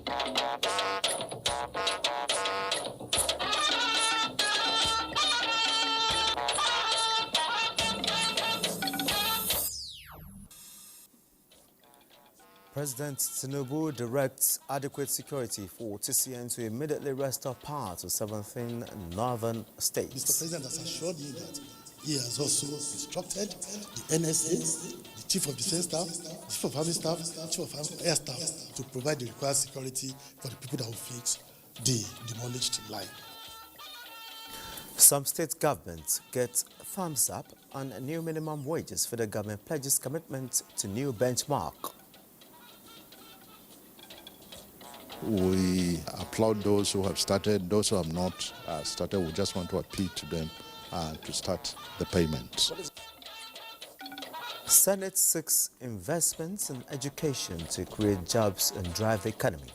President Tinubu directs adequate security for TCN to immediately restore power to 17 northern states. Mr. President has assured me that he has also instructed the NSA, the Chief of Defense Staff, the Chief of Army Staff, the Chief of Air Staff to provide the required security for the people that will fix the demolished line. Some state governments get thumbs up on new minimum wages. Federal government pledges commitment to new benchmark. We applaud those who have started. Those who have not started, we just want to appeal to them to start the payments. Senate seeks investments in education to create jobs and drive the economy.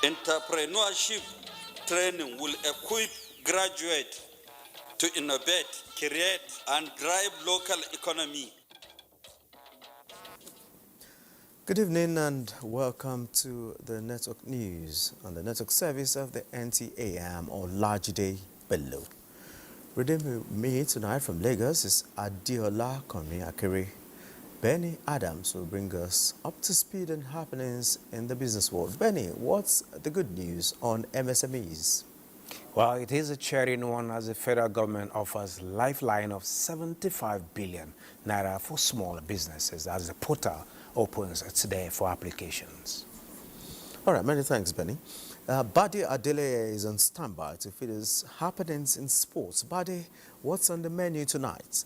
Entrepreneurship training will equip graduates to innovate, create, and drive local economy. Good evening and welcome to the network news on the network service of the NTA. I'm Olajide Bello. Reading with me tonight from Lagos is Adiola Konmi Akere. Benny Adams will bring us up to speed on happenings in the business world. Benny, what's the good news on MSMEs? Well, it is a cheering one as the federal government offers lifeline of 75 billion naira for small businesses as the portal opens today for applications. All right, many thanks, Benny. Bade Adele is on standby to feed us happenings in sports. Bade, what's on the menu tonight?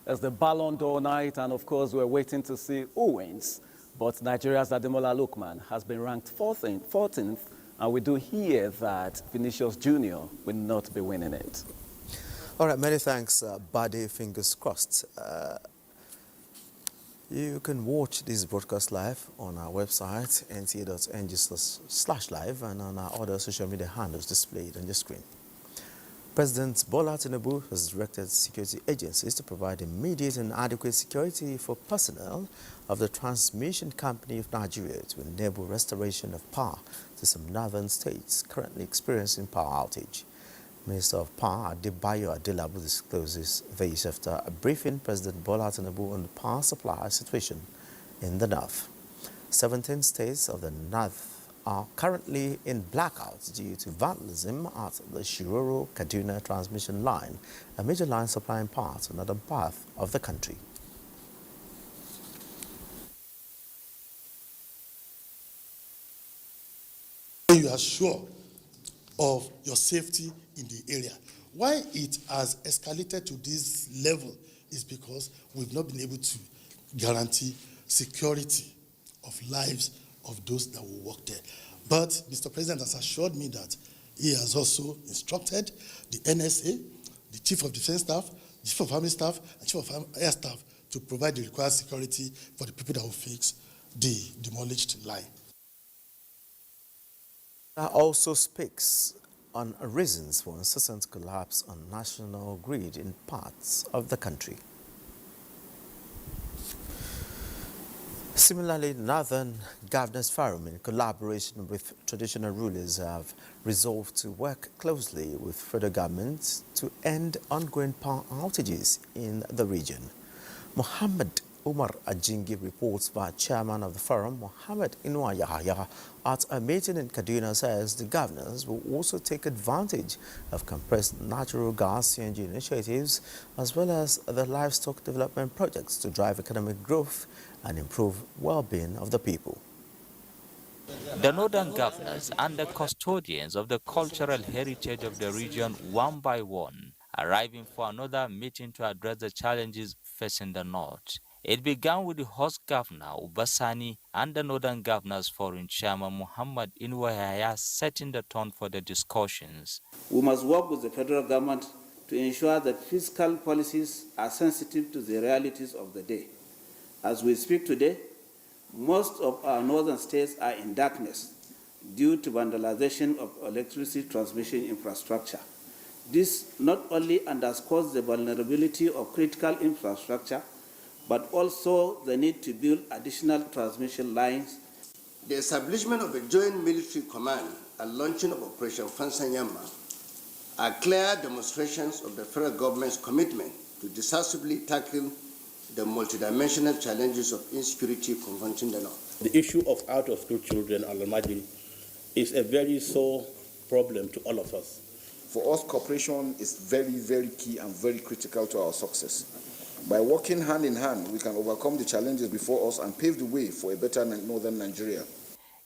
It's the Ballon d'Or night, and of course, we're waiting to see who wins. But Nigeria's Ademola Lookman has been ranked 14th, and we do hear that Vinicius Jr. will not be winning it. All right, many thanks, Bade. Fingers crossed. You can watch this broadcast live on our website, nta.ng/live, and on our other social media handles displayed on your screen. President Bola Tinubu has directed security agencies to provide immediate and adequate security for personnel of the transmission company of Nigeria to enable restoration of power to some northern states currently experiencing power outage. Minister of Power Adebayo Adelabu discloses this after a briefing President Bola Tinubu on the power supply situation in the north. 17 states of the north are currently in blackouts due to vandalism at the Shiroro-Kaduna transmission line, a major line supplying power to the northern part of the country. You are sure of your safety in the area. Why it has escalated to this level is because we've not been able to guarantee security of lives of those that will work there. But Mr. President has assured me that he has also instructed the NSA, the Chief of Defense Staff, the Chief of Army Staff, and Chief of Air Staff to provide the required security for the people that will fix the demolished line. That also speaks on reasons for incessant collapse on national grid in parts of the country. Similarly, Northern Governors Forum, in collaboration with traditional rulers, have resolved to work closely with federal government to end ongoing power outages in the region. Mohammed Umar Ajingi reports by Chairman of the Forum, Mohammed Inwa Yahya, at a meeting in Kaduna says the governors will also take advantage of compressed natural gas CNG initiatives as well as the livestock development projects to drive economic growth and improve well-being of the people. The northern governors and the custodians of the cultural heritage of the region, one by one, arriving for another meeting to address the challenges facing the north. It began with the host governor, Ubasani, and the Northern Governors Forum Chairman Muhammad Inwahaya setting the tone for the discussions. We must work with the federal government to ensure that fiscal policies are sensitive to the realities of the day. As we speak today, most of our northern states are in darkness due to vandalization of electricity transmission infrastructure. This not only underscores the vulnerability of critical infrastructure, but also the need to build additional transmission lines. The establishment of a joint military command and launching of Operation Fansanyama are clear demonstrations of the federal government's commitment to decisively tackle the multidimensional challenges of insecurity confronting the North. The issue of out-of-school children, Al-Majiri, is a very sore problem to all of us. For us, cooperation is very, very key and very critical to our success. By working hand in hand, we can overcome the challenges before us and pave the way for a better northern Nigeria.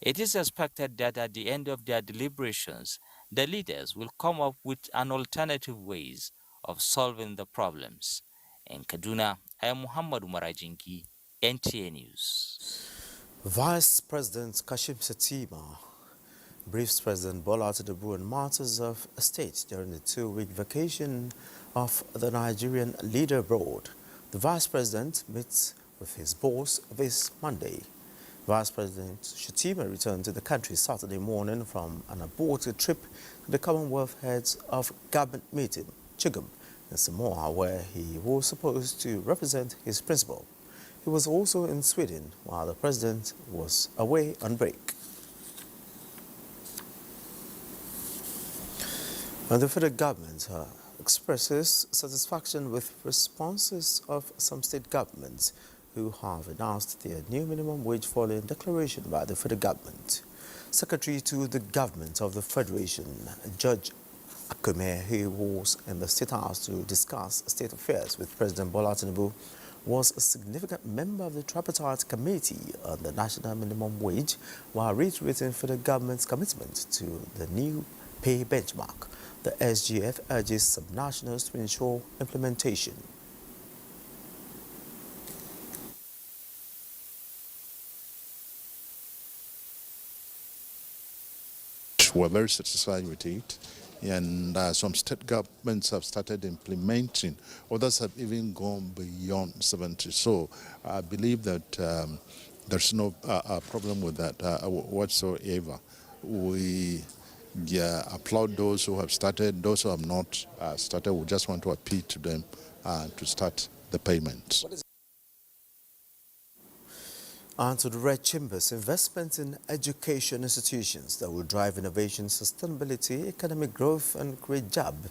It is expected that at the end of their deliberations, the leaders will come up with an alternative ways of solving the problems. In Kaduna, I am Muhammad Umarajinki, NTA News. Vice President Kashim Shettima briefs President Bola Tinubu on matters of state during the 2-week vacation of the Nigerian leader abroad. The Vice President meets with his boss this Monday. Vice President Shettima returned to the country Saturday morning from an aborted trip to the Commonwealth Heads of Government meeting, Chigum, in Samoa, where he was supposed to represent his principal. He was also in Sweden while the president was away on break. And the federal government expresses satisfaction with responses of some state governments who have announced their new minimum wage following declaration by the federal government. Secretary to the government of the Federation, Judge Akume, who was in the State House to discuss state affairs with President Bola Tinubu, was a significant member of the Tripartite Committee on the National Minimum Wage while reiterating federal government's commitment to the new pay benchmark. The SGF urges subnationals to ensure implementation. We're very satisfied with it, and some state governments have started implementing. Others have even gone beyond 70. So I believe that there's no problem with that whatsoever. We applaud those who have started. Those who have not started, we just want to appeal to them to start the payments. And to the Red Chambers, investment in education institutions that will drive innovation, sustainability, economic growth and create jobs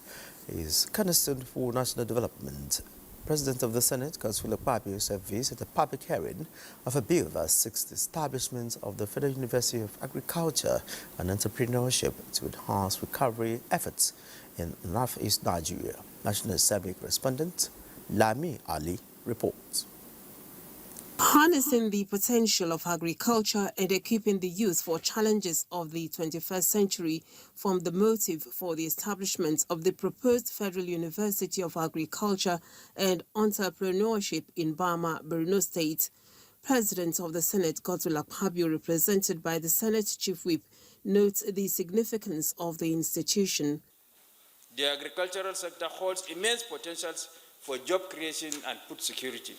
is cornerstone for national development. President of the Senate, Godswill Akpabio, said this at a public hearing of a bill that seeks the establishment of the Federal University of Agriculture and Entrepreneurship to enhance recovery efforts in Northeast Nigeria. National Assembly correspondent Lami Ali reports. Harnessing the potential of agriculture and equipping the youth for challenges of the 21st century formed the motive for the establishment of the proposed Federal University of Agriculture and Entrepreneurship in Bama, Borno State. President of the Senate, Godswill Akpabio, represented by the Senate Chief Whip, notes the significance of the institution. The agricultural sector holds immense potentials for job creation and food security.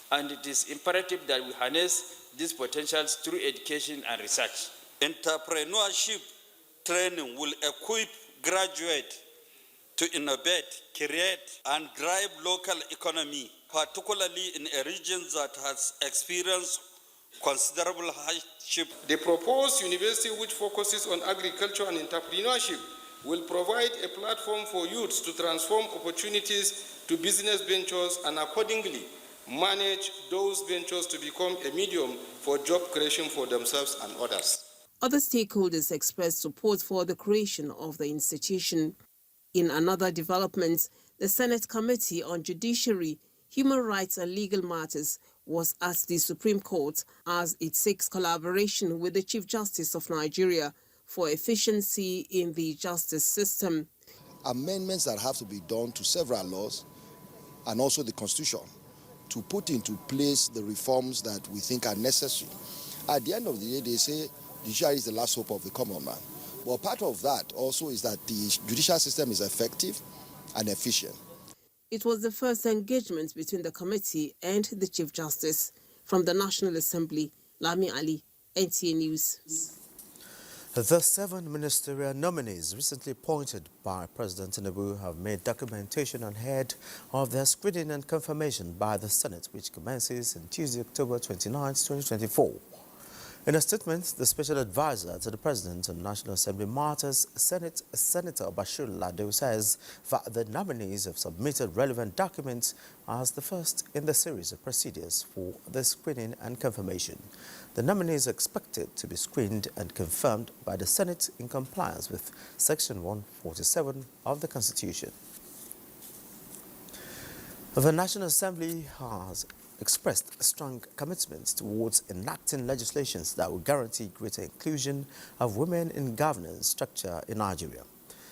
And it is imperative that we harness these potentials through education and research. Entrepreneurship training will equip graduates to innovate, create, and drive local economy, particularly in a region that has experienced considerable hardship. The proposed university, which focuses on agriculture and entrepreneurship, will provide a platform for youths to transform opportunities to business ventures and accordingly manage those ventures to become a medium for job creation for themselves and others. Other stakeholders expressed support for the creation of the institution. In another development, the Senate Committee on Judiciary, Human Rights and Legal Matters was at the Supreme Court as it seeks collaboration with the Chief Justice of Nigeria for efficiency in the justice system. Amendments that have to be done to several laws and also the Constitution to put into place the reforms that we think are necessary. At the end of the day, they say judiciary is the last hope of the common man. But part of that also is that the judicial system is effective and efficient. It was the first engagement between the committee and the Chief Justice. From the National Assembly, Lami Ali, NTA News. The 7 ministerial nominees recently appointed by President Tinubu have made documentation ahead of their screening and confirmation by the Senate, which commences on Tuesday, October 29, 2024. In a statement, the special advisor to the President on National Assembly matters, Senator Bashir Lado, says that the nominees have submitted relevant documents as the first in the series of procedures for the screening and confirmation. The nominees are expected to be screened and confirmed by the Senate in compliance with Section 147 of the Constitution. The National Assembly has expressed strong commitments towards enacting legislations that will guarantee greater inclusion of women in governance structure in Nigeria.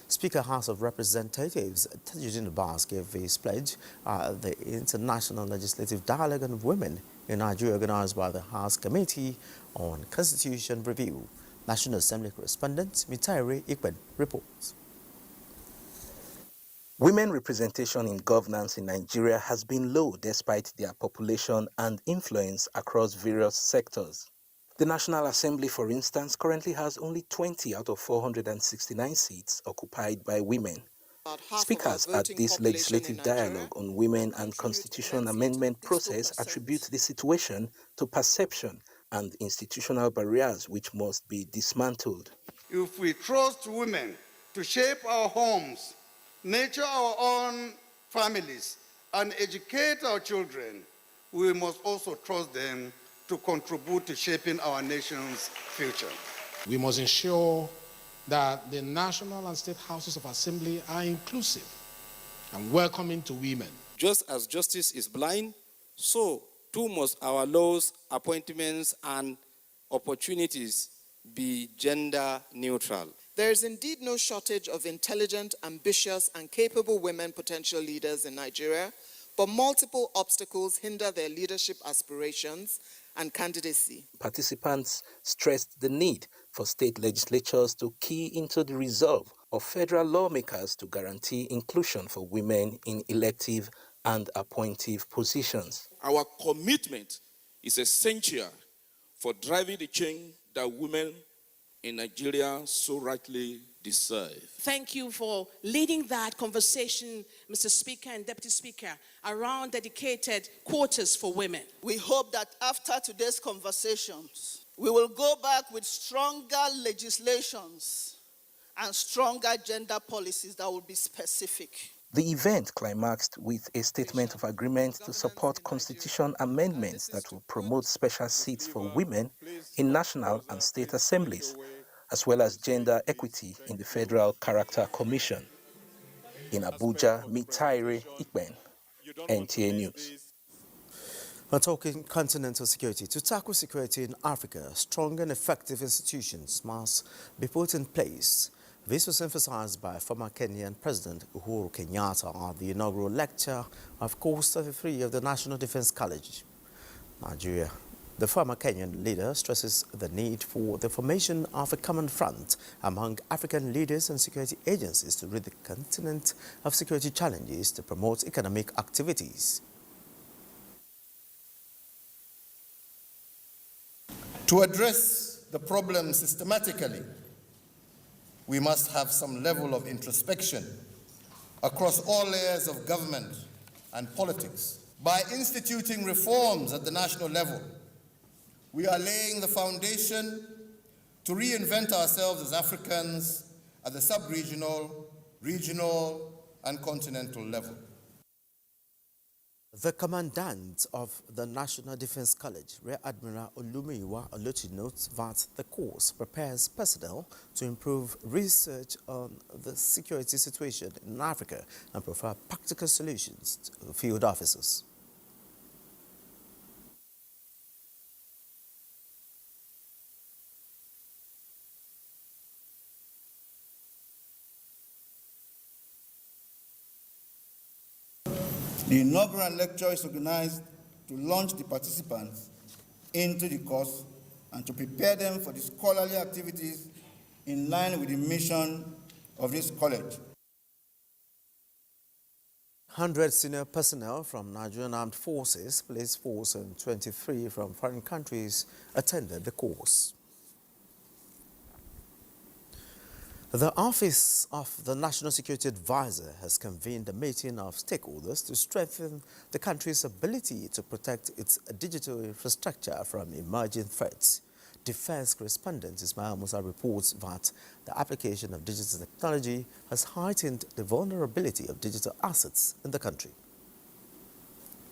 Speaker House of Representatives Tajuddin Abbas gave his pledge at the International Legislative Dialogue on Women in Nigeria organized by the House Committee on Constitution Review. National Assembly correspondent Mitaire Ikben reports. Women representation in governance in Nigeria has been low despite their population and influence across various sectors. The National Assembly, for instance, currently has only 20 out of 469 seats occupied by women. Speakers at this legislative dialogue on women and constitution amendment process attribute the situation to perception and institutional barriers which must be dismantled. If we trust women to shape our homes, nurture our own families, and educate our children, we must also trust them to contribute to shaping our nation's future. We must ensure that the national and state houses of assembly are inclusive and welcoming to women. Just as justice is blind, so too must our laws, appointments, and opportunities be gender neutral. There is indeed no shortage of intelligent, ambitious, and capable women potential leaders in Nigeria, but multiple obstacles hinder their leadership aspirations and candidacy. Participants stressed the need for state legislatures to key into the resolve of federal lawmakers to guarantee inclusion for women in elective and appointive positions. Our commitment is essential for driving the change that women in Nigeria so rightly deserve. Thank you for leading that conversation, Mr. Speaker and Deputy Speaker, around dedicated quotas for women. We hope that after today's conversations, we will go back with stronger legislations and stronger gender policies that will be specific. The event climaxed with a statement of agreement to support constitution amendments that will promote special seats for women in national and state assemblies, as well as gender equity in the Federal Character Commission. In Abuja, Mitaire Ikben, NTA News. We're talking continental security. To tackle security in Africa, strong and effective institutions must be put in place. This was emphasized by former Kenyan President Uhuru Kenyatta at the inaugural lecture of Course 33 of the National Defense College, Nigeria. The former Kenyan leader stresses the need for the formation of a common front among African leaders and security agencies to rid the continent of security challenges to promote economic activities. To address the problem systematically, we must have some level of introspection across all layers of government and politics. By instituting reforms at the national level, we are laying the foundation to reinvent ourselves as Africans at the sub-regional, regional, and continental level. The commandant of the National Defense College, Rear Admiral Olumiyiwa Olochi, notes that the course prepares personnel to improve research on the security situation in Africa and provide practical solutions to field officers. The inaugural lecture is organized to launch the participants into the course and to prepare them for the scholarly activities in line with the mission of this college. 100 senior personnel from Nigerian Armed Forces, Police Force, and 23 from foreign countries attended the course. The Office of the National Security Advisor has convened a meeting of stakeholders to strengthen the country's ability to protect its digital infrastructure from emerging threats. Defense correspondent Ismail Musa reports that the application of digital technology has heightened the vulnerability of digital assets in the country.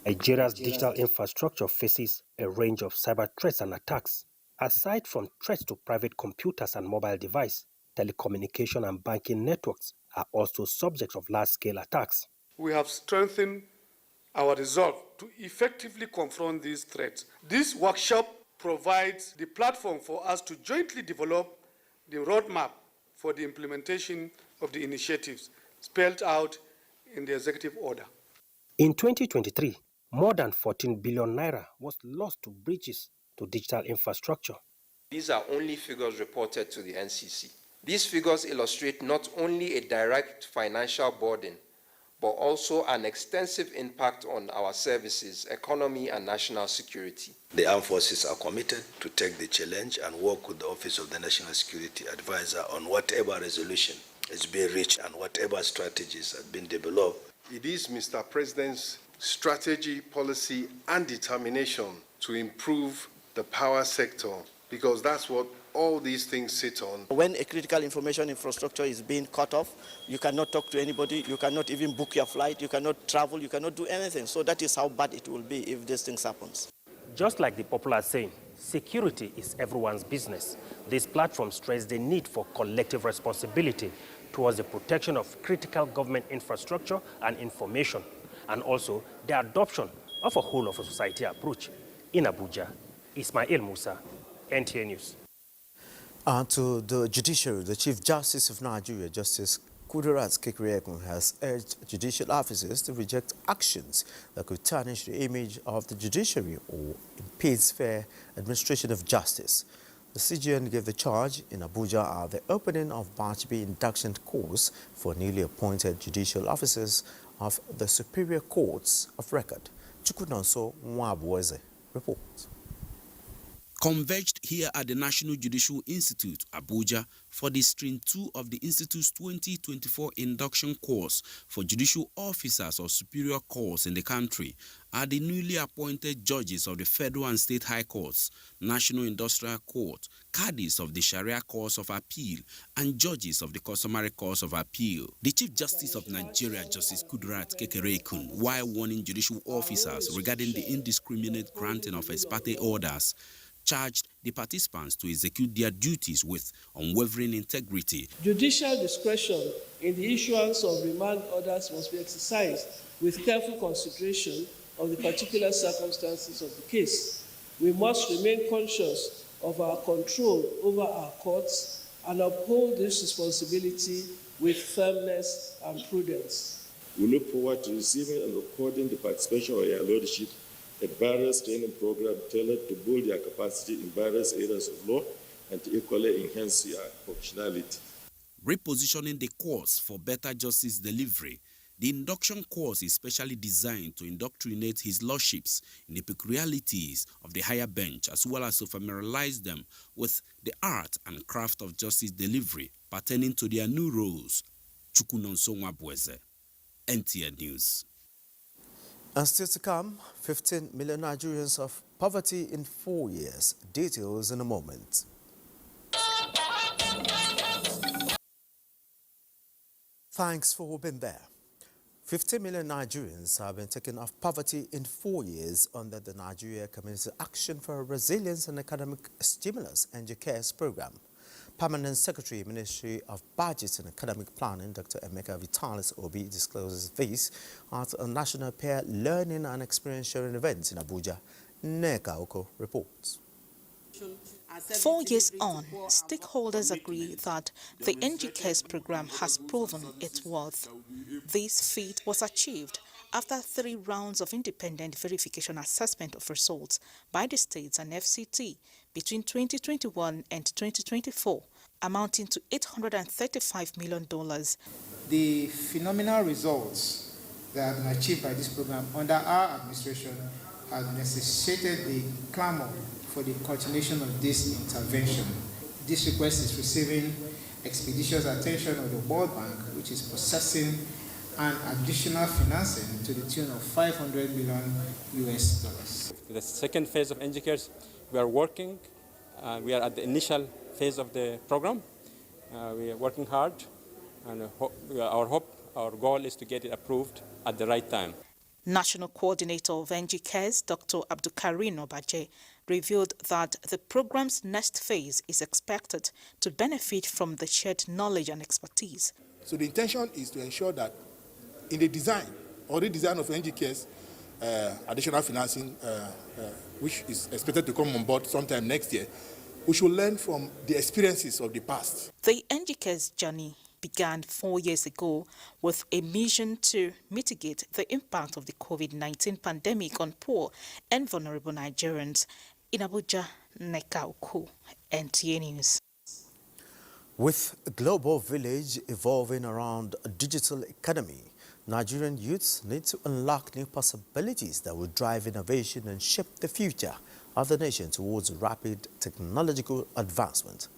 Nigeria's digital infrastructure faces a range of cyber threats and attacks. Aside from threats to private computers and mobile devices, telecommunication and banking networks are also subject of large-scale attacks. We have strengthened our resolve to effectively confront these threats. This workshop provides the platform for us to jointly develop the roadmap for the implementation of the initiatives spelled out in the executive order. In 2023, more than 14 billion naira was lost to breaches to digital infrastructure. These are only figures reported to the NCC. These figures illustrate not only a direct financial burden, but also an extensive impact on our services, economy, and national security. The armed forces are committed to take the challenge and work with the Office of the National Security Advisor on whatever resolution is being reached and whatever strategies have been developed. It is Mr. President's strategy, policy, and determination to improve the power sector, because that's what all these things sit on. When a critical information infrastructure is being cut off, you cannot talk to anybody, you cannot even book your flight, you cannot travel, you cannot do anything. So that is how bad it will be if these things happens. Just like the popular saying, security is everyone's business. This platform stressed the need for collective responsibility towards the protection of critical government infrastructure and information, and also the adoption of a whole-of-society approach. In Abuja, Ismail Musa, NTA News. To the judiciary, the Chief Justice of Nigeria, Justice Kudirat Kekereekun, has urged judicial officers to reject actions that could tarnish the image of the judiciary or impede fair administration of justice. The CJN gave the charge in Abuja at the opening of Batch B induction course for newly appointed judicial officers of the Superior Courts of Record. Chukunonso Nwabweze reports. Converged here at the National Judicial Institute, Abuja, for the Stream 2 of the Institute's 2024 induction course for judicial officers of superior courts in the country are the newly appointed judges of the Federal and State High Courts, National Industrial Court, caddies of the Sharia Courts of Appeal, and judges of the Customary Courts of Appeal. The Chief Justice of Nigeria, Justice Kudirat Kekereekun, while warning judicial officers regarding the indiscriminate granting of ex parte orders, charged the participants to execute their duties with unwavering integrity. Judicial discretion in the issuance of remand orders must be exercised with careful consideration of the particular circumstances of the case. We must remain conscious of our control over our courts and uphold this responsibility with firmness and prudence. We look forward to receiving and recording the participation of your Lordship at various training programs tailored to build their capacity in various areas of law and to equally enhance their functionality. Repositioning the course for better justice delivery, the induction course is specially designed to indoctrinate His Lordships in the peculiarities of the higher bench, as well as to familiarize them with the art and craft of justice delivery pertaining to their new roles. Chukunonso Nwabweze, NTA News. And still to come, 15 million Nigerians of poverty in 4 years. Details in a moment. Thanks for being there. 15 million Nigerians have been taken off poverty in 4 years under the Nigeria Community Action for Resilience and Economic Stimulus (NGCARES) program. Permanent Secretary, Ministry of Budget and Academic Planning, Dr. Emeka Vitalis Obi, discloses this at a national peer learning and experience sharing event in Abuja. Neka Oko reports. 4 years on, stakeholders agree that the NGCARES program has proven its worth. This feat was achieved after 3 rounds of independent verification assessment of results by the states and FCT between 2021 and 2024, amounting to $835 million. The phenomenal results that have been achieved by this program under our administration have necessitated the clamor for the continuation of this intervention. This request is receiving expeditious attention of the World Bank, which is processing an additional financing to the tune of $500 million US. The second phase of NGCares, we are working. We are at the initial phase of the program. We are working hard, and our goal is to get it approved at the right time. National Coordinator of NGCares, Dr. Abdulkarim Obaje, revealed that the program's next phase is expected to benefit from the shared knowledge and expertise. So the intention is to ensure that in the design or redesign of NGCares, additional financing, which is expected to come on board sometime next year, we should learn from the experiences of the past. The NGCares journey began 4 years ago with a mission to mitigate the impact of the COVID-19 pandemic on poor and vulnerable Nigerians. In Abuja, Neka Uku, NTA News. With a global village evolving around a digital economy, Nigerian youths need to unlock new possibilities that will drive innovation and shape the future of the nation towards rapid technological advancement.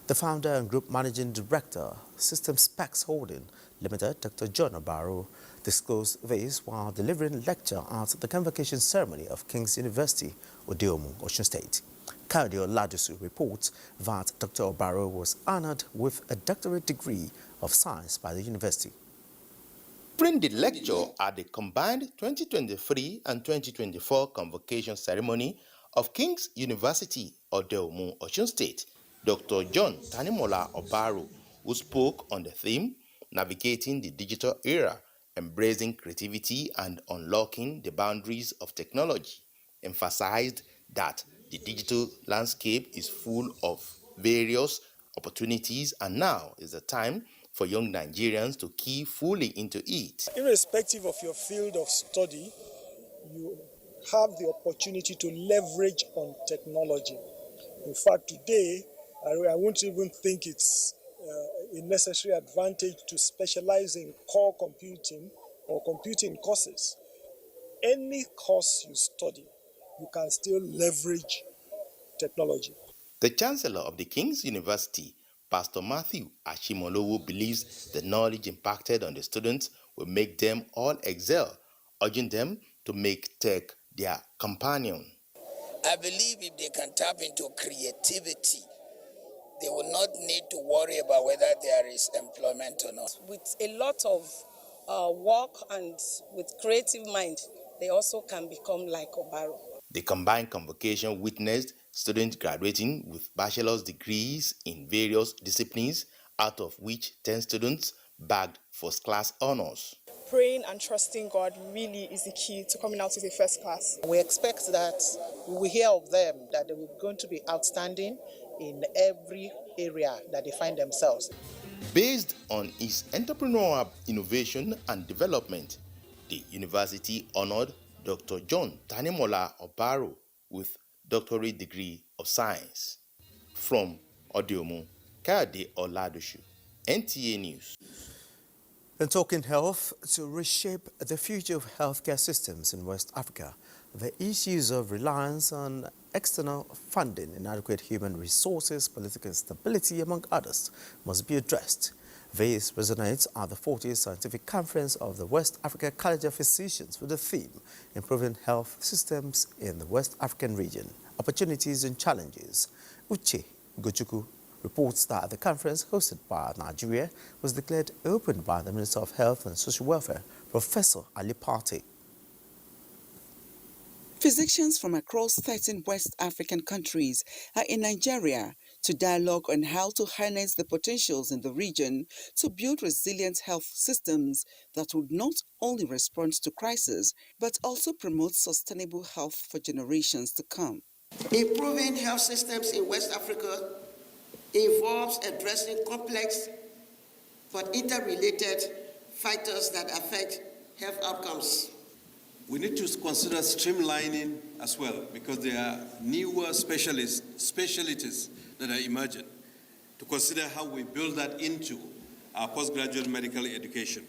The founder and group managing director, System Specs Holding Limited, Dr. John Obaro, disclosed this while delivering a lecture at the convocation ceremony of King's University, Odeomu, Osun State. Cardio Ladusu reports that Dr. Obaro was honored with a doctorate degree of science by the university. During the lecture at the combined 2023 and 2024 convocation ceremony of King's University, Odeomu, Osun State, Dr. John Tanimola Obaro, who spoke on the theme, Navigating the Digital Era, Embracing Creativity and Unlocking the Boundaries of Technology, emphasized that the digital landscape is full of various opportunities and now is the time for young Nigerians to key fully into it. Irrespective of your field of study, you have the opportunity to leverage on technology. In fact, today, I won't even think it's a necessary advantage to specialize in core computing or computing courses. Any course you study, you can still leverage technology. The Chancellor of the King's University, Pastor Matthew Ashimolowo, believes the knowledge impacted on the students will make them all excel, urging them to make tech their companion. I believe if they can tap into creativity, they will not need to worry about whether there is employment or not. With a lot of work and with creative mind, they also can become like Obaro. The combined convocation witnessed students graduating with bachelor's degrees in various disciplines, out of which 10 students bagged first-class honors. Praying and trusting God really is the key to coming out with a first class. We expect that we will hear of them, that they are going to be outstanding in every area that they find themselves. Based on its entrepreneurial innovation and development, the university honored Dr. John Tanimola Obaro with doctorate degree of science. From Odeomu, Kayode Oladoshu, NTA News. In talking health, to reshape the future of healthcare systems in West Africa, the issues of reliance on external funding, inadequate human resources, political instability, among others, must be addressed. This resonates at the 40th Scientific Conference of the West Africa College of Physicians with the theme, Improving Health Systems in the West African Region, Opportunities and Challenges. Uche Gochuku reports that the conference hosted by Nigeria was declared open by the Minister of Health and Social Welfare, Professor Ali Pate. Physicians from across 13 West African countries are in Nigeria to dialogue on how to harness the potentials in the region to build resilient health systems that would not only respond to crises, but also promote sustainable health for generations to come. Improving health systems in West Africa involves addressing complex but interrelated factors that affect health outcomes. We need to consider streamlining as well, because there are newer specialties that are emerging, to consider how we build that into our postgraduate medical education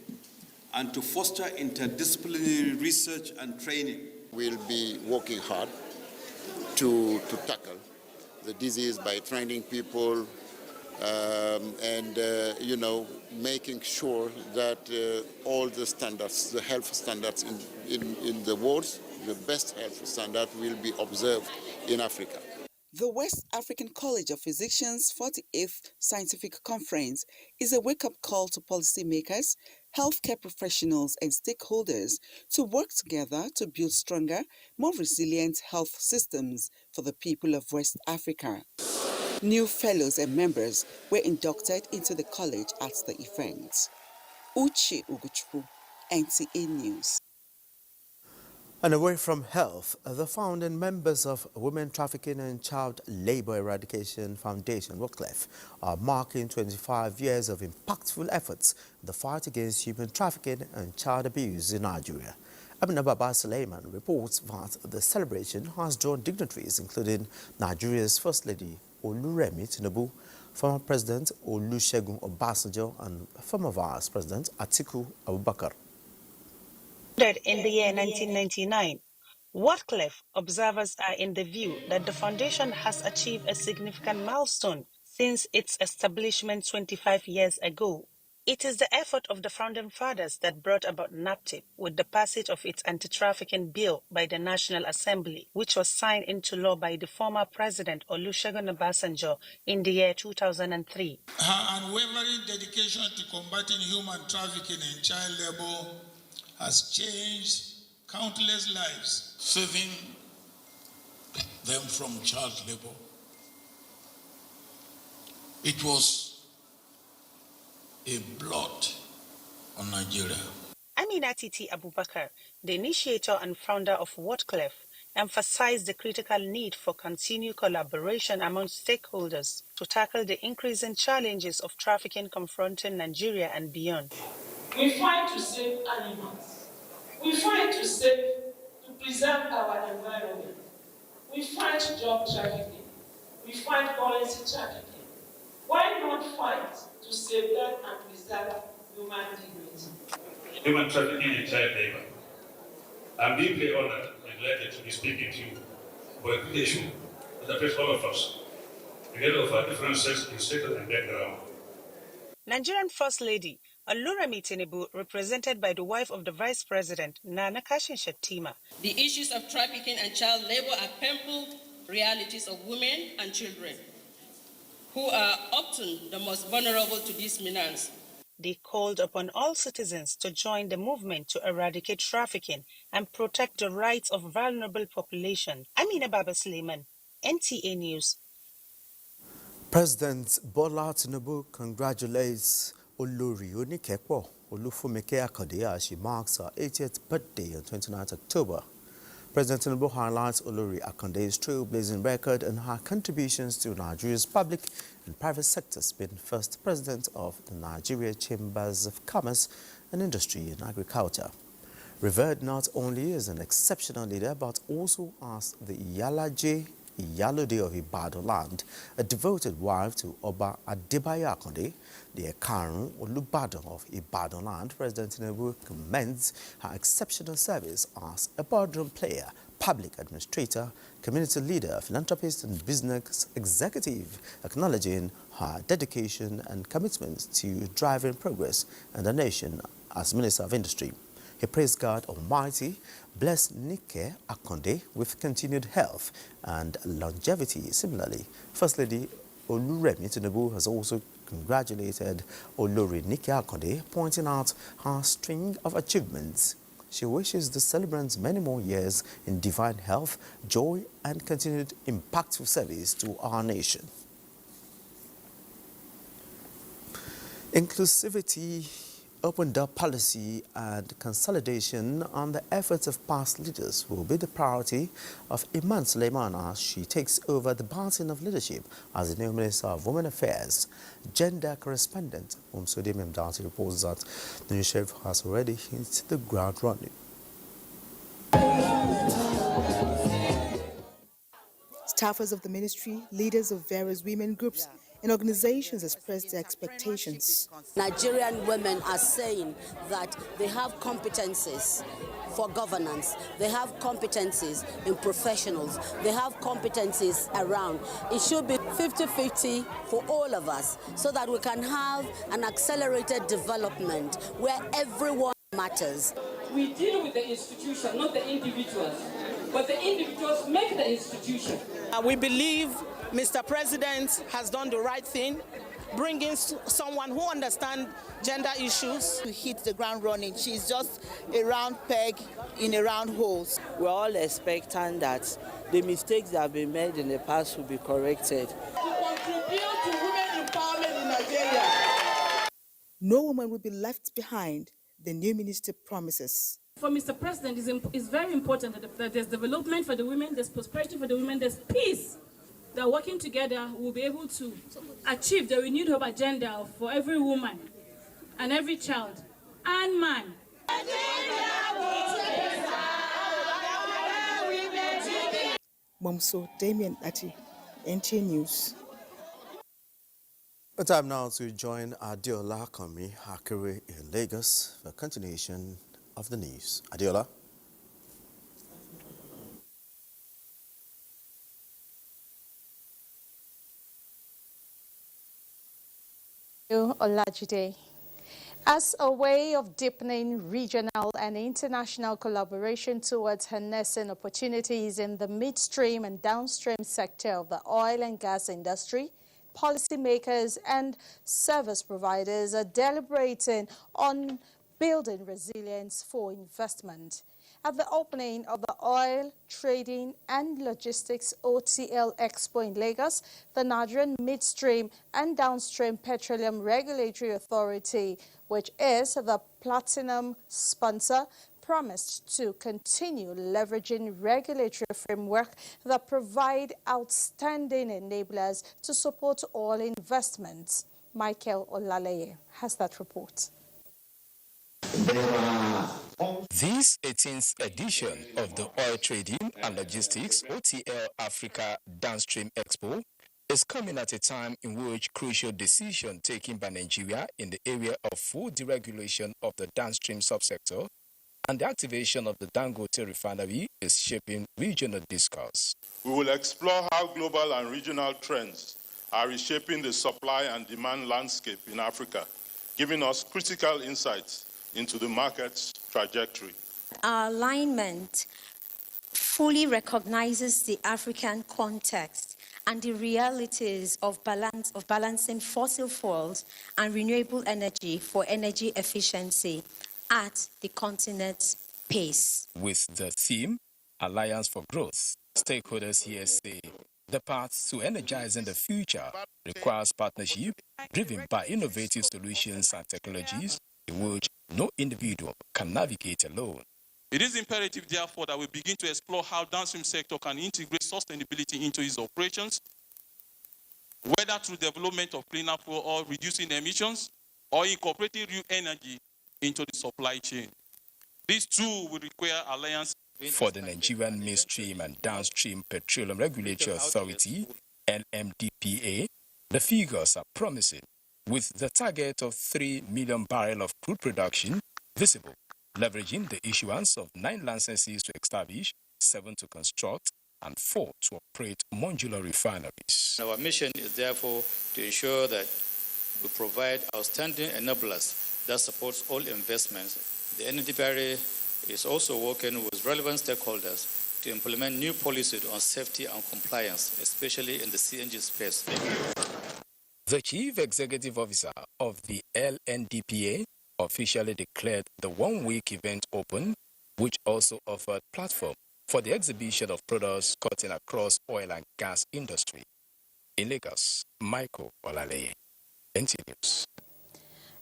and to foster interdisciplinary research and training. We'll be working hard to tackle the disease by training people you know, making sure that all the standards, the health standards in the world, the best health standard will be observed in Africa. The West African College of Physicians' 48th Scientific Conference is a wake-up call to policymakers, healthcare professionals and stakeholders to work together to build stronger, more resilient health systems for the people of West Africa. New fellows and members were inducted into the college at the event. Uche Ugochukwu, NTA News. And away from health, the founding members of Women Trafficking and Child Labor Eradication Foundation, WCLEF, are marking 25 years of impactful efforts in the fight against human trafficking and child abuse in Nigeria. Baba Suleiman reports that the celebration has drawn dignitaries including Nigeria's First Lady Oluremi Tinubu, former President Olusegun Obasanjo and former Vice President Atiku Abubakar. In the year 1999, Whatcliff observers are in the view that the foundation has achieved a significant milestone since its establishment 25 years ago. It is the effort of the founding fathers that brought about NAPTIP with the passage of its anti-trafficking bill by the National Assembly, which was signed into law by the former President Olusegun Obasanjo in the year 2003. Her unwavering dedication to combating human trafficking and child labor has changed countless lives, saving them from child labor. It was a blot on Nigeria. Amina Titi Abubakar, the initiator and founder of Whatcliff, emphasized the critical need for continued collaboration among stakeholders to tackle the increasing challenges of trafficking confronting Nigeria and beyond. We fight to save animals. We fight to preserve our environment. We fight job trafficking. We fight currency trafficking. Why not fight to safeguard and preserve human dignity? Human trafficking and child labor. I'm deeply honored and delighted to be speaking to you about the issue that affects all of us, together with our differences in status and background. Nigerian First Lady Oluremi Tinubu, represented by the wife of the Vice President, Nana Kashin Shettima. The issues of trafficking and child labor are painful realities of women and children, who are often the most vulnerable to this menace. They called upon all citizens to join the movement to eradicate trafficking and protect the rights of vulnerable population. Amina Baba Suleiman, NTA News. President Bola Tinubu congratulates Olori Onikepo Olufumike Akande as she marks her 80th birthday on 29th October. President Tinubu highlights Olori Akande's trailblazing record and her contributions to Nigeria's public and private sectors, being first president of the Nigeria Chambers of Commerce and Industry and Agriculture. Revered not only as an exceptional leader, but also as the Iyalode of Ibadan land, a devoted wife to Oba Adebayo Akande, the Ekarun Olubadan of Ibadan land. President Tinubu commends her exceptional service as a boardroom player, public administrator, community leader, philanthropist and business executive, acknowledging her dedication and commitment to driving progress in the nation as Minister of Industry. He praised God Almighty, blessed Nike Akande with continued health and longevity. Similarly, First Lady Oluremi Tinubu has also congratulated Olori Nike Akande, pointing out her string of achievements. She wishes the celebrants many more years in divine health, joy, and continued impactful service to our nation. Inclusivity, open-door policy and consolidation on the efforts of past leaders will be the priority of Iman Suleiman as she takes over the baton of leadership as the new Minister of Women Affairs. Gender correspondent Umsode Memdati reports that the new sheriff has already hit the ground running. Staffers of the ministry, leaders of various women groups and organizations expressed their expectations. Nigerian women are saying that they have competencies for governance. They have competencies in professionals. They have competencies around. It should be 50-50 for all of us so that we can have an accelerated development where everyone matters. We deal with the institution, not the individuals. But the individuals make the institution. We believe Mr. President has done the right thing, bringing someone who understands gender issues to hit the ground running. She's just a round peg in a round hole. We're all expecting that the mistakes that have been made in the past will be corrected. To contribute to women empowerment in Nigeria. No woman will be left behind, the new minister promises. For Mr. President, it's very important that there's development for the women, there's prosperity for the women, there's peace. That working together will be able to achieve the renewed hope agenda for every woman and every child and man. Momso Damien Ati, NTA News. But time now to join Adiola Komi Hakere in Lagos for continuation of the news. Adiola. Olajide. As a way of deepening regional and international collaboration towards harnessing opportunities in the midstream and downstream sector of the oil and gas industry, policymakers and service providers are deliberating on building resilience for investment. At the opening of the Oil, Trading and Logistics OTL Expo in Lagos, the Nigerian Midstream and Downstream Petroleum Regulatory Authority, which is the platinum sponsor, promised to continue leveraging regulatory framework that provide outstanding enablers to support oil investments. Michael Olaleye has that report. This 18th edition of the Oil Trading and Logistics OTL Africa Downstream Expo is coming at a time in which crucial decisions taken by Nigeria in the area of full deregulation of the downstream subsector and the activation of the Dangote refinery is shaping regional discourse. We will explore how global and regional trends are reshaping the supply and demand landscape in Africa, giving us critical insights into the market's trajectory. Our alignment fully recognizes the African context and the realities of balancing fossil fuels and renewable energy for energy efficiency at the continent's pace. With the theme, Alliance for Growth, stakeholders here say the path to energizing the future requires partnership driven by innovative solutions and technologies in which no individual can navigate alone. It is imperative, therefore, that we begin to explore how downstream sector can integrate sustainability into its operations, whether through development of cleaner fuel or reducing emissions, or incorporating real energy into the supply chain. These two will require alliance. For the Nigerian Midstream and Downstream Petroleum Regulatory Authority, NMDPA, the figures are promising, with the target of 3 million barrels of crude production visible, leveraging the issuance of 9 licenses to establish, 7 to construct, and 4 to operate modular refineries. Our mission is therefore to ensure that we provide outstanding enablers that supports all investments. The NDPRA is also working with relevant stakeholders to implement new policies on safety and compliance, especially in the CNG space. The Chief Executive Officer of the LNDPA officially declared the one-week event open, which also offered platform for the exhibition of products cutting across oil and gas industry. In Lagos, Michael Olaleye, NTA News.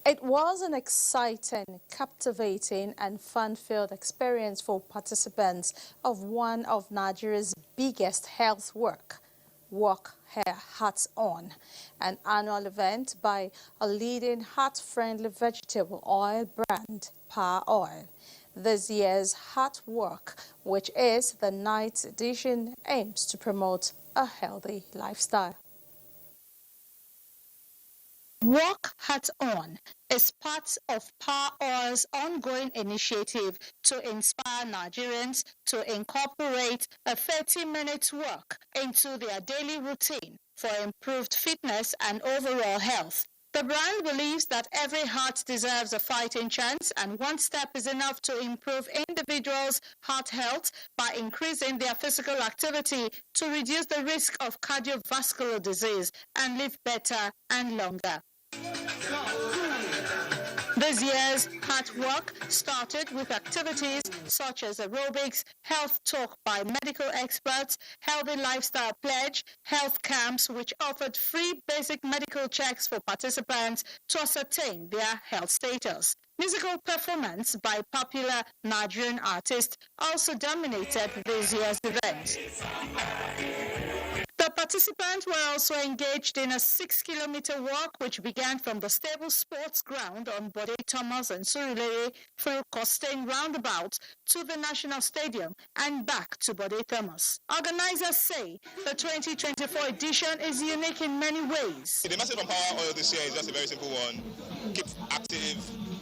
It was an exciting, captivating and fun-filled experience for participants of one of Nigeria's biggest health Walk Hair Hats On, an annual event by a leading heart-friendly vegetable oil brand, Power Oil. This year's Heart Walk, which is the 9th edition, aims to promote a healthy lifestyle. Work Hat On is part of Power Oil's ongoing initiative to inspire Nigerians to incorporate a 30-minute walk into their daily routine for improved fitness and overall health. The brand believes that every heart deserves a fighting chance, and one step is enough to improve individuals' heart health by increasing their physical activity to reduce the risk of cardiovascular disease and live better and longer. This year's Heart Walk started with activities such as aerobics, health talk by medical experts, healthy lifestyle pledge, health camps which offered free basic medical checks for participants to ascertain their health status. Musical performance by popular Nigerian artists also dominated this year's event. The participants were also engaged in a 6-kilometer walk which began from the Stable Sports Ground on Bode Thomas and Surulere through Costain Roundabout to the National Stadium and back to Bode Thomas. Organizers say the 2024 edition is unique in many ways. The message from Power Oil this year is just a very simple one. Keep active,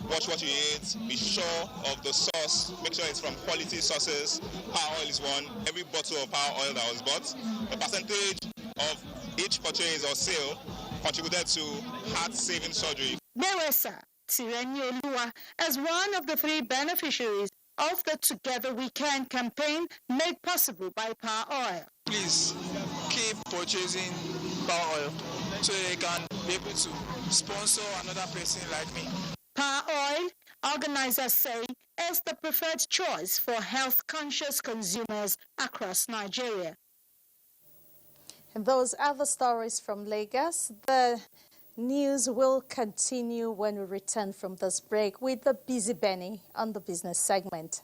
watch what you eat, be sure of the source, make sure it's from quality sources. Power Oil is one. Every bottle of Power Oil that was bought, a percentage of each purchase or sale contributed to heart-saving surgery. Bewesa Tireni Olua as one of the 3 beneficiaries of the Together We Can campaign made possible by Power Oil. Please keep purchasing Power Oil so you can be able to sponsor another person like me. Power Oil, organizers say, is the preferred choice for health-conscious consumers across Nigeria. And those are the stories from Lagos. The news will continue when we return from this break with the Busy Benny on the business segment.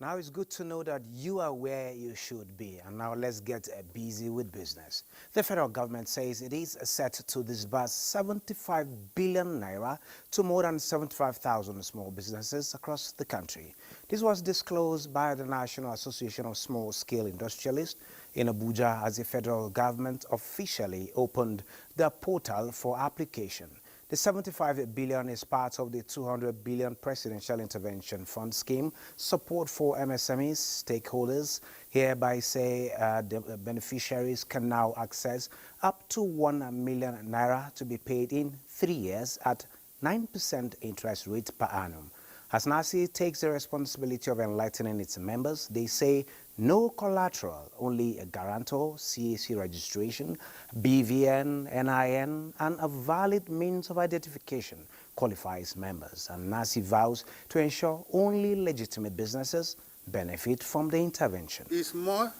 Now it's good to know that you are where you should be. And now let's get busy with business. The federal government says it is set to disburse 75 billion naira to more than 75,000 small businesses across the country. This was disclosed by the National Association of Small-Scale Industrialists in Abuja as the federal government officially opened the portal for application. The 75 billion is part of the 200 billion Presidential Intervention Fund scheme, support for MSMEs. Stakeholders hereby say the beneficiaries can now access up to 1 million naira to be paid in 3 years at 9% interest rate per annum. As NASI takes the responsibility of enlightening its members, they say no collateral, only a guarantor, CAC registration, BVN, NIN, and a valid means of identification qualifies members. And NASI vows to ensure only legitimate businesses benefit from the intervention. It's more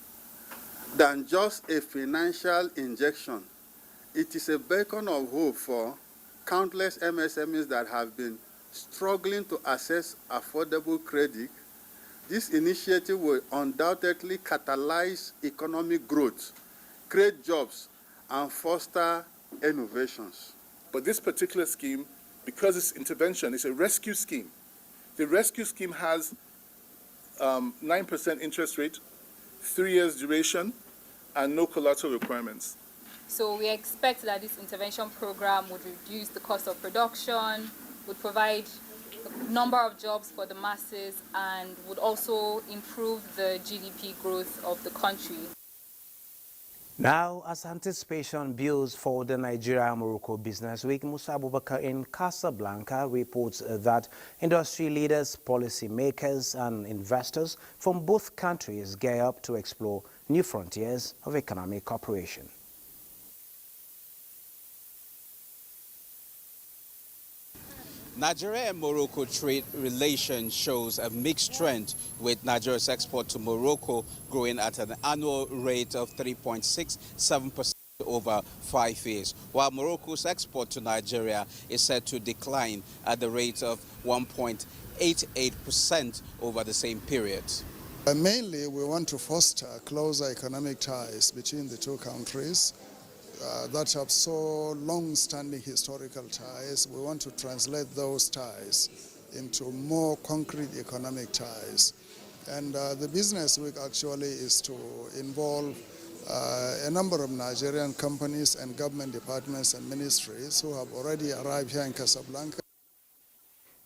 than just a financial injection. It is a beacon of hope for countless MSMEs that have been struggling to access affordable credit. This initiative will undoubtedly catalyze economic growth, create jobs, and foster innovations. But this particular scheme, because it's intervention, is a rescue scheme. The rescue scheme has 9% interest rate, 3 years duration, and no collateral requirements. So we expect that this intervention program would reduce the cost of production, would provide a number of jobs for the masses, and would also improve the GDP growth of the country. Now, as anticipation builds for the Nigeria-Morocco Business Week, Musa Abubakar in Casablanca reports that industry leaders, policy makers, and investors from both countries gear up to explore new frontiers of economic cooperation. Nigeria and Morocco trade relations shows a mixed trend, with Nigeria's export to Morocco growing at an annual rate of 3.67% over 5 years, while Morocco's export to Nigeria is set to decline at the rate of 1.88% over the same period. Mainly, we want to foster closer economic ties between the two countries that have so long-standing historical ties. We want to translate those ties into more concrete economic ties. And the business week actually is to involve a number of Nigerian companies and government departments and ministries who have already arrived here in Casablanca.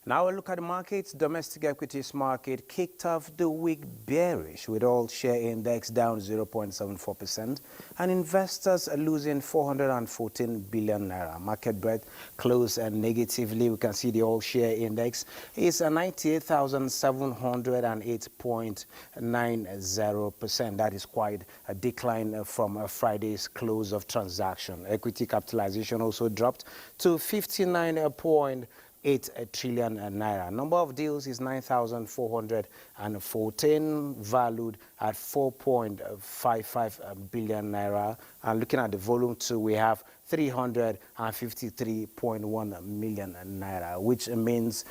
Now a look at the markets. Domestic equities market kicked off the week bearish with all share index down 0.74% and investors are losing 414 billion naira. Market breadth closed negatively. We can see the all share index is 98,708.90%. That is quite a decline from Friday's close of transaction. Equity capitalization also dropped to 59.8 trillion naira. Number of deals is 9,414, valued at 4.55 billion naira. And looking at the volume too, we have 353.1 million naira, which means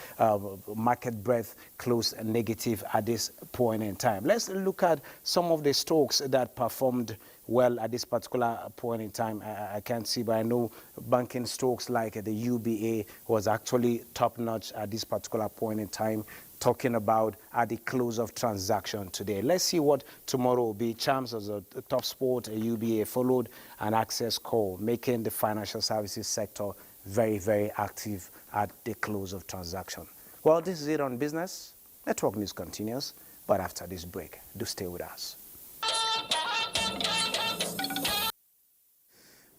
market breadth closed negative at this point in time. Let's look at some of the stocks that performed well at this particular point in time. I can't see, but I know banking stocks like the UBA was actually top-notch at this particular point in time, talking about at the close of transaction today. Let's see what tomorrow will be. Charms as a top sport, a UBA followed an access call, making the financial services sector very, very active at the close of transaction. Well, this is it on business. Network News continues, but after this break, do stay with us.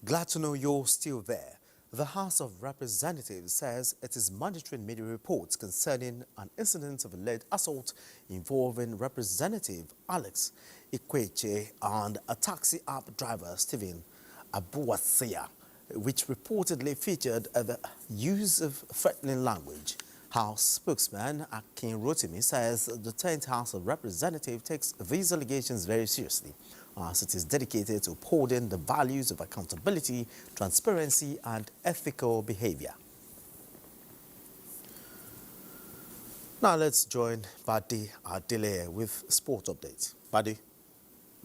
Glad to know you're still there. The House of Representatives says it is monitoring media reports concerning an incident of alleged assault involving Representative Alex Ikweche and a taxi app driver, Stephen Abuja, which reportedly featured the use of threatening language. House spokesman Akin Rotimi says the 10th House of Representatives takes these allegations very seriously, as it is dedicated to upholding the values of accountability, transparency, and ethical behavior. Now let's join Badi Adele with sport updates. Badi.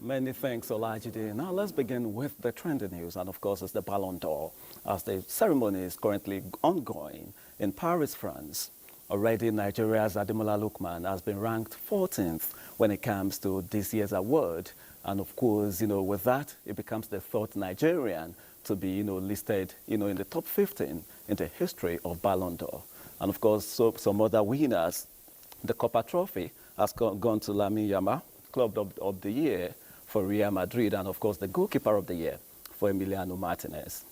Many thanks, Olajide. Now let's begin with the trending news, and of course it's the Ballon d'Or, as the ceremony is currently ongoing in Paris, France. Already Nigeria's Ademola Lookman has been ranked 14th when it comes to this year's award. And of course, with that, it becomes the third Nigerian to be, listed, in the top 15 in the history of Ballon d'Or. And of course, some other winners. The Copa Trophy has gone to Lamine Yamal, Club of the Year for Real Madrid, and of course, the Goalkeeper of the Year for Emiliano Martinez.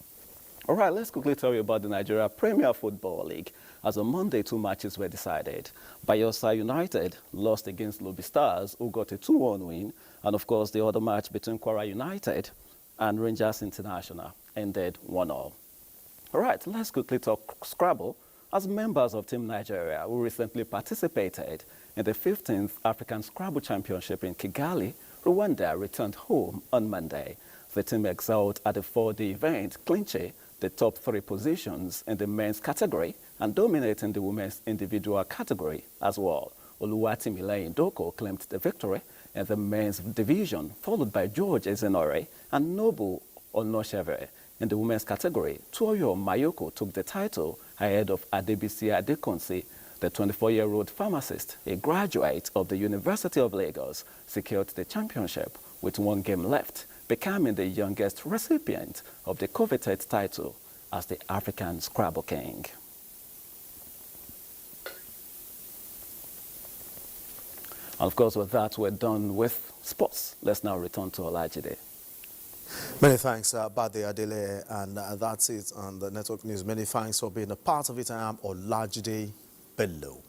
All right, let's quickly tell you about the Nigeria Premier Football League. As on Monday, 2 matches were decided. Bayelsa United lost against Lobby Stars, who got a 2-1 win. And of course, the other match between Kwara United and Rangers International ended 1-0. All right, let's quickly talk Scrabble, as members of Team Nigeria, who recently participated in the 15th African Scrabble Championship in Kigali, Rwanda, returned home on Monday. The team excelled at the 4-day event, clinching the top 3 positions in the men's category and dominating the women's individual category as well. Oluwatimileyin Doko claimed the victory in the men's division, followed by George Ezenore and Nobu Onosheve. In the women's category, Toyo Mayoko took the title ahead of Adebisi Adekonsi. The 24-year-old pharmacist, a graduate of the University of Lagos, secured the championship with 1 game left, becoming the youngest recipient of the coveted title as the African Scrabble King. And of course, with that, we're done with sports. Let's now return to Olajide. Many thanks, Badi Adele, and that's it on the Network News. Many thanks for being a part of it. I am Olajide Bello.